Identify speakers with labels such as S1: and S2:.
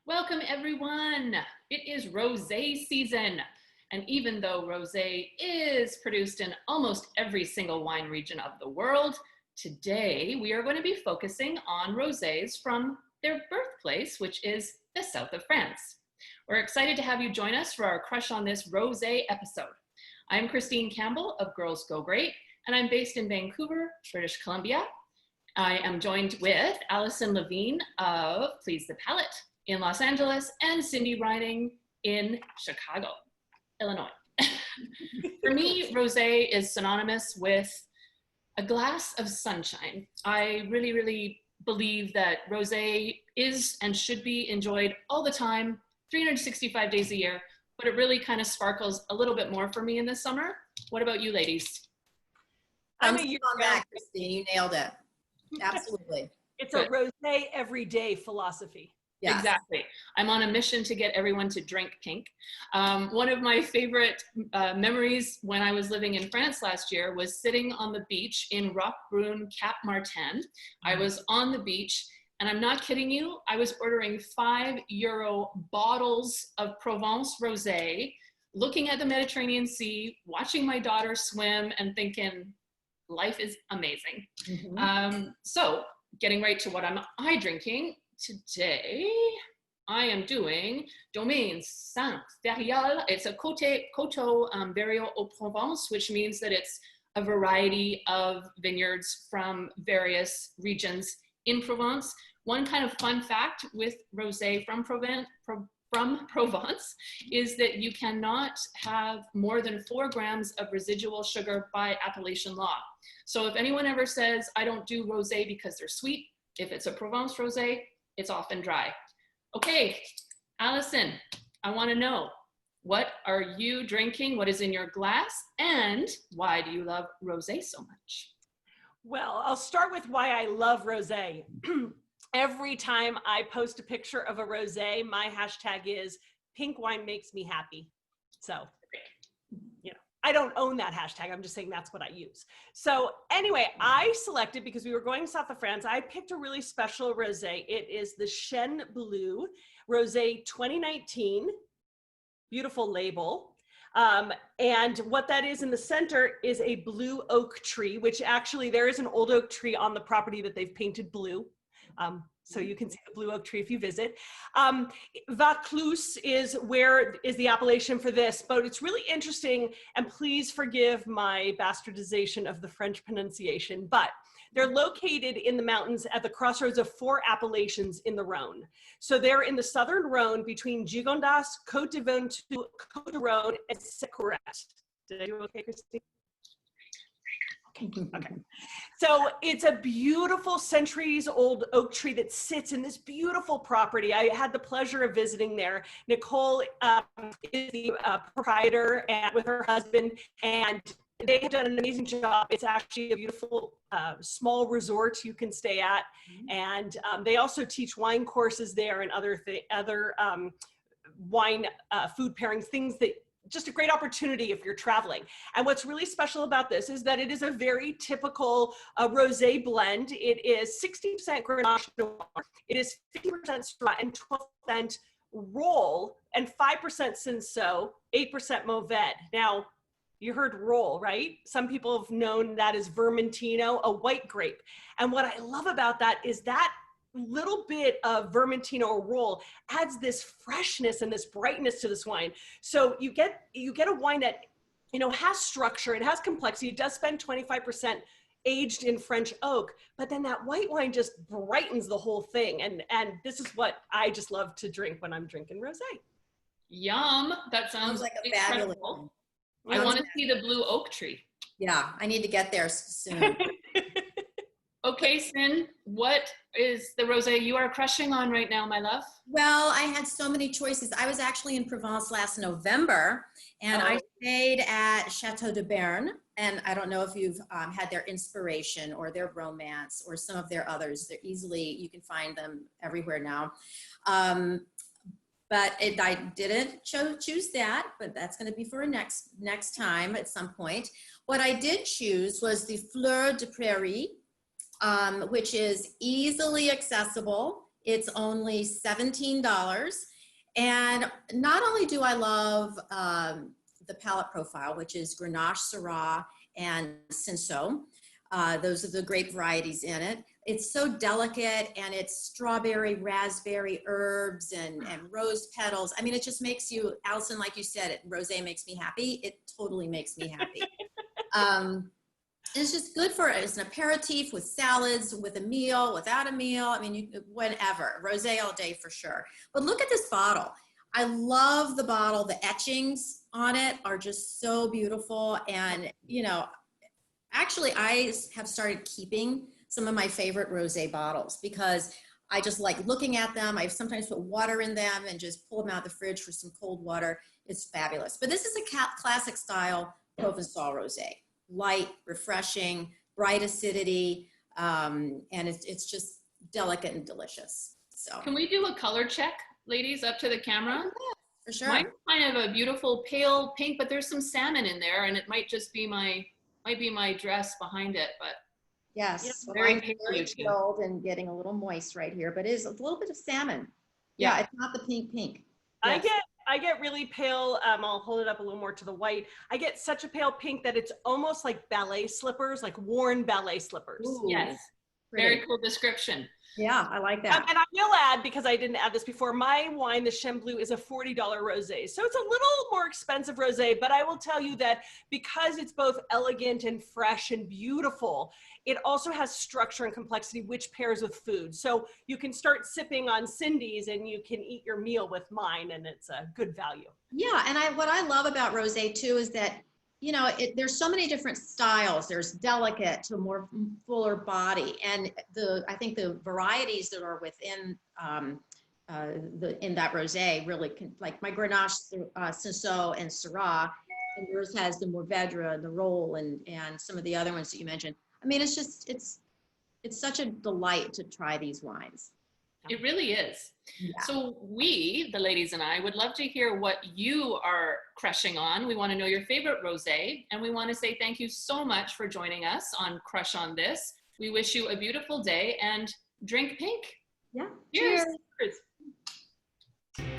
S1: Welcome everyone. It is rosé season. And even though rosé is produced in almost every single wine region of the world, today we are going to be focusing on rosés from their birthplace, which is the south of France. We're excited to have you join us for our Crush on This Rosé episode. I'm Christine Campbell of Girls Go Great, and I'm based in Vancouver, British Columbia. I am joined with Allison Levine of Please the Palate in Los Angeles and Cindy Riding in Chicago, Illinois. For me, rosé is synonymous with a glass of sunshine. I really believe that rosé is and should be enjoyed all the time, 365 days a year, but it really kind of sparkles a little bit more for me in the summer. What about you ladies?
S2: I'm on that, Christine. You nailed it. Absolutely.
S3: It's a rosé everyday philosophy.
S1: Yes. Exactly. I'm on a mission to get everyone to drink pink. One of my favorite memories when I was living in France last year was sitting on the beach in Roquebrune, Cap Martin. I was on the beach, and I'm not kidding you, I was ordering €5 bottles of Provence rosé, looking at the Mediterranean Sea, watching my daughter swim, and thinking, life is amazing. So getting right to what I drinking. Today, I am doing Domaine Saint-Ferial. It's a Coteau Barrio au Provence, which means that it's a variety of vineyards from various regions in Provence. One kind of fun fact with rosé from Provence is that you cannot have more than 4 grams of residual sugar by appellation law. So if anyone ever says, I don't do rosé because they're sweet, if it's a Provence rosé, it's often dry. Okay, Allison, I want to know, what are you drinking? What is in your glass? And why do you love rosé so much?
S3: Well, I'll start with why I love rosé. Every time I post a picture of a rosé, my hashtag is pink wine makes me happy. So, you know, I don't own that hashtag. I'm just saying that's what I use. So anyway, I selected, because we were going south of France, I picked a really special rosé. It is the Chêne Bleu Rosé 2019. Beautiful label. And what that is in the center is a blue oak tree, which actually there is an old oak tree on the property that they've painted blue. So you can see the blue oak tree if you visit. Vaucluse is the appellation for this, but it's really interesting, and please forgive my bastardization of the French pronunciation, but they're located in the mountains at the crossroads of 4 appellations in the Rhone. So they're in the southern Rhone between Gigondas, Côte de Ventoux, Côte de Rhône, and Secoret. Did I do okay, Christine? Okay. So it's a beautiful centuries-old oak tree that sits in this beautiful property. I had the pleasure of visiting there. Nicole is the proprietor, and with her husband, and they have done an amazing job. It's actually a beautiful small resort you can stay at, and they also teach wine courses there and other wine food pairings, things that just a great opportunity if you're traveling. And what's really special about this is that it is a very typical rosé blend. It is 60% Grenache Noir, it is 50% Syrah and 12% Roll, and 5% Cinsault, 8% Mourvèdre. Now, you heard Roll, right? Some people have known that as Vermentino, a white grape. And what I love about that is that little bit of Vermentino or Roll adds this freshness and this brightness to this wine. So you get a wine that, you know, has structure, it has complexity, it does spend 25% aged in French oak, but then that white wine just brightens the whole thing. And this is what I just love to drink when I'm drinking rosé.
S1: Yum, that sounds
S2: like a
S1: incredible.
S2: fabulous.
S1: I want to see the blue oak tree.
S2: Yeah, I need to get there soon.
S1: Okay, Sin, what is the rosé you are crushing on right now, my love?
S2: Well, I had so many choices. I was actually in Provence last November, and I stayed at Chateau de Berne. And I don't know if you've had their inspiration or their romance or some of their others. They're you can find them everywhere now. But I didn't choose that, but that's going to be for a next time at some point. What I did choose was the Fleur de Prairie, which is easily accessible. It's only $17. And not only do I love the palette profile, which is Grenache, Syrah, and Cinsault. Those are the grape varieties in it. It's so delicate, and it's strawberry, raspberry, herbs, and rose petals. I mean, it just makes you, Allison, like you said, rosé makes me happy. It totally makes me happy. It's just good for as an aperitif with salads, with a meal, without a meal. I mean, whenever. Rosé all day for sure. But look at this bottle. I love the bottle. The etchings on it are just so beautiful. And, you know, actually, I have started keeping some of my favorite rosé bottles because I just like looking at them. I sometimes put water in them and just pull them out of the fridge for some cold water. It's fabulous. But this is a classic style Provençal rosé. Light, refreshing, bright acidity, and it's just delicate and delicious. So
S1: Can we do a color check, ladies, up to the camera?
S2: for sure.
S1: Mine's kind of a beautiful pale pink, but there's some salmon in there, and it might just be my dress behind it, but
S2: Yes,
S1: yeah, very
S2: mine's
S1: pale too.
S2: chilled and getting a little moist right here, but it is a little bit of salmon. Yeah, it's not the pink. Yes.
S3: I get really pale. I'll hold it up a little more to the white. I get such a pale pink that it's almost like ballet slippers, like worn ballet slippers.
S2: Ooh,
S1: Yes,
S2: pretty.
S1: very cool description.
S2: Yeah, I like that.
S3: And I will add, because I didn't add this before, my wine, the Chêne Bleu, is a $40 rosé. So it's a little more expensive rosé, but I will tell you that because it's both elegant and fresh and beautiful, it also has structure and complexity, which pairs with food. So you can start sipping on Cindy's and you can eat your meal with mine, and it's a good value.
S2: Yeah, and what I love about rosé too is that, you know, there's so many different styles. There's delicate to more fuller body, and I think the varieties that are within in that rosé really can, like my Grenache, Cinsault, and Syrah, and yours has the Mourvedre, the Roll, and some of the other ones that you mentioned. I mean, it's such a delight to try these wines.
S1: It really is.
S2: Yeah.
S1: So we, the ladies and I, would love to hear what you are crushing on. We want to know your favorite rosé, and we want to say thank you so much for joining us on Crush on This. We wish you a beautiful day, and drink pink.
S2: Yeah.
S1: Cheers.
S3: Cheers.